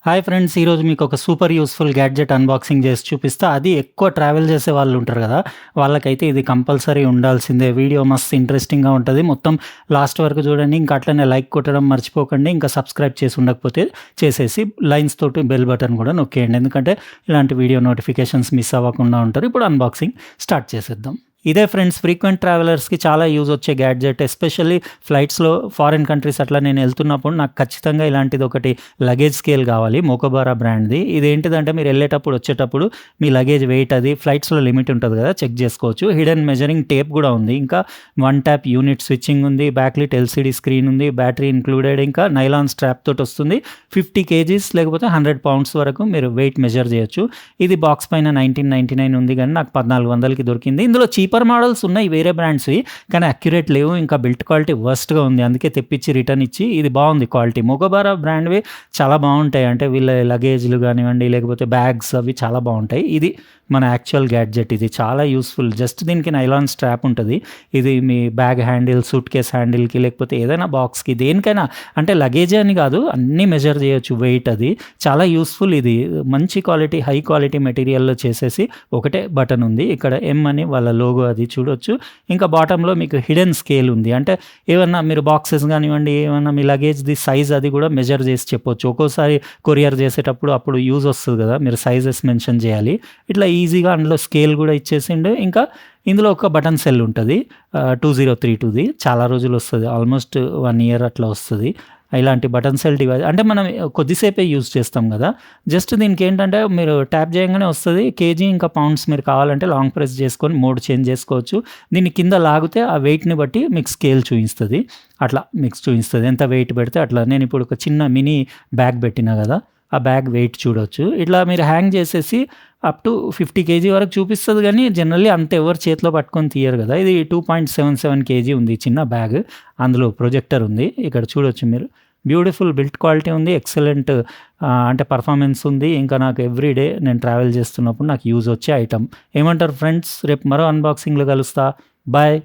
Hi friends! ఈరోజు మీకొక super useful gadget unboxing చేసి చూపిస్తా. అది ఎక్కువ ట్రావెల్ చేసే వాళ్ళుంటారు గదా! వాళ్ళకైతే ఇది కంపల్సరీ ఉండాల్సిందే. వీడియో మస్తు ఇంట్రెస్టింగ్‌గా ఉంటది. మొత్తం లాస్ట్ వరకు చూడండి. ఇంకా అట్లనే లైక్ కొట్టడం మర్చిపోకండి. ఇంకా సబ్స్క్రైబ్ చేసి ఉండకపోతే చేసేసి లైన్స్ తోటి బెల్ బటన్ కూడా నొక్కేయండి. ఎందుకంటే ఇలాంటి వీడియో నోటిఫికేషన్స్ మిస్ అవ్వకుండా ఉంటారు. ఇప్పుడు అన్బాక్సింగ్ స్టార్ట్ చేసేద్దాం. ఇదే ఫ్రెండ్స్ ఫ్రీక్వెంట్ ట్రావెలర్స్‌కి చాలా యూజ్ వచ్చే గ్యాడ్జెట్. ఎస్పెషల్లీ ఫ్లైట్స్‌లో ఫారిన్ కంట్రీస్ అట్లా నేను ఎళ్తున్నప్పుడు నాకు ఖచ్చితంగా ఇలాంటిదొకటి లగేజ్ స్కేల్ కావాలి. మోకోబారా బ్రాండ్‌ది. ఇదేంటిదంటే మీరు ఎళ్ళేటప్పుడు, వచ్చేటప్పుడు మీ లగేజ్ వెయిట్ అది ఫ్లైట్స్‌లో లిమిట్ ఉంటది కదా! చెక్ చేసుకోవచ్చు. హిడెన్ మెజరింగ్ టేప్ కూడా ఉంది. ఇంకా వన్ ట్యాప్ యూనిట్ స్విచ్చింగ్ ఉంది. బ్యాక్‌లిట్ ఎల్‌సీడీ స్క్రీన్ ఉంది. Battery included. ఇంకా నైలాన్ స్ట్రాప్ తోటొస్తుంది. 50 కేజీస్ లేకపోతే 100 పౌండ్స్ వరకు మీరు వెయిట్ మెజర్ చేయొచ్చు. ఇది బాక్స్ పైన 1999 ఉంది గానీ నాకు 1400కి దొరికింది. ఇందులో చీపర్ మోడల్స్ ఉన్నాయి వేరే బ్రాండ్స్‌వి. కానీ అక్యురేట్ లేవు. ఇంకా బిల్ట్ క్వాలిటీ వర్స్ట్‌గా ఉంది. అందుకే తెప్పించి రిటర్న్ ఇచ్చి ఇది బాగుంది క్వాలిటీ. మోకోబారా బ్రాండ్‌వి చాలా బావుంటాయి. అంటే వీళ్ళ లగేజ్‌లు గానివ్వండి, లేకపోతే బ్యాగ్స్ అవి చాలా బావుంటాయి. ఇది మన యాక్చువల్ గ్యాడ్జెట్. ఇది చాలా యూజ్‌ఫుల్. జస్ట్ దీనికి నైలాన్ స్ట్రాప్ ఉంటది. ఇది మీ బ్యాగ్ హ్యాండిల్, సూట్ కేస్ హ్యాండిల్‌కి లేకపోతే ఏదైనా బాక్స్‌కి దేనికైనా అంటే లగేజే అని కాదు అన్నీ మెజర్ చేయొచ్చు వెయిట్ అది. చాలా యూజ్‌ఫుల్ ఇది. మంచి క్వాలిటీ, హై క్వాలిటీ మెటీరియల్‌లో చేసేసి ఒకటే బటన్ ఉంది. ఇక్కడ ఎం అని వాళ్ళ లోగో అది చూడొచ్చు. ఇంకా బాటమ్‌లో మీకు హిడెన్ స్కేల్ ఉంది. అంటే ఏమన్నా మీరు బాక్సెస్ గానివ్వండి, ఏమన్నా మీ లగేజ్‌ది సైజ్ అది కూడా మెజర్ చేసి చెప్పొచ్చు. ఒక్కోసారి కొరియర్ చేసేటప్పుడు అప్పుడు యూజ్ వస్తది కదా! మీరు సైజెస్ మెన్షన్ చేయాలి. ఇట్లా ఈజీగా అందులో స్కేల్ కూడా ఇచ్చేసిండు. ఇంకా ఇందులో ఒక బటన్ సెల్ ఉంటది. 2032ది చాలా రోజులు వస్తది. ఆల్మోస్ట్ 1 ఇయర్ అట్లా వస్తది. ఇలాంటి బటన్ సెల్ డివైస్ అంటే మనం కొద్దిసేపే యూజ్ చేస్తాం కదా! జస్ట్ దీనికేంటంటే మీరు ట్యాప్ చేయంగానే వస్తది. కేజీ ఇంకా పౌండ్స్ మీరు కావాలంటే లాంగ్ ప్రెస్ చేసుకొని మోడ్ చేంజ్ చేసుకోవచ్చు. దీన్ని కింద లాగితే ఆ వెయిట్‌ని బట్టి మీకు స్కేల్ చూయిస్తది. అట్లా మీకు చూయిస్తది. ఎంత వెయిట్ పెడితే అట్లా. నేనిప్పుడు ఒక చిన్న మినీ బ్యాగ్ పెట్టినా కదా! ఆ బ్యాగ్ వెయిట్ చూడొచ్చు. ఇట్లా మీరు హ్యాంగ్ చేసేసి అప్ టు 50 కేజీ వరకు చూపిస్తది గానీ జనరల్లీ అంత ఎవరు చేతిలో పట్టుకొని తీయరు కదా! ఇది 2.77 కేజీ ఉంది చిన్న బ్యాగ్. అందులో ప్రొజెక్టర్ ఉంది. ఇక్కడ చూడొచ్చు మీరు. బ్యూటిఫుల్ బిల్ట్ క్వాలిటీ ఉంది. ఎక్సలెంట్ అంటే పర్ఫార్మెన్స్ ఉంది. ఇంకా నాకు ఎవ్రీ డే నేను ట్రావెల్ చేస్తున్నప్పుడు నాకు యూజ్ వచ్చే ఐటెమ్. ఏమంటారు ఫ్రెండ్స్? రేపు మరో అన్బాక్సింగ్‌లో కలుస్తా. బాయ్.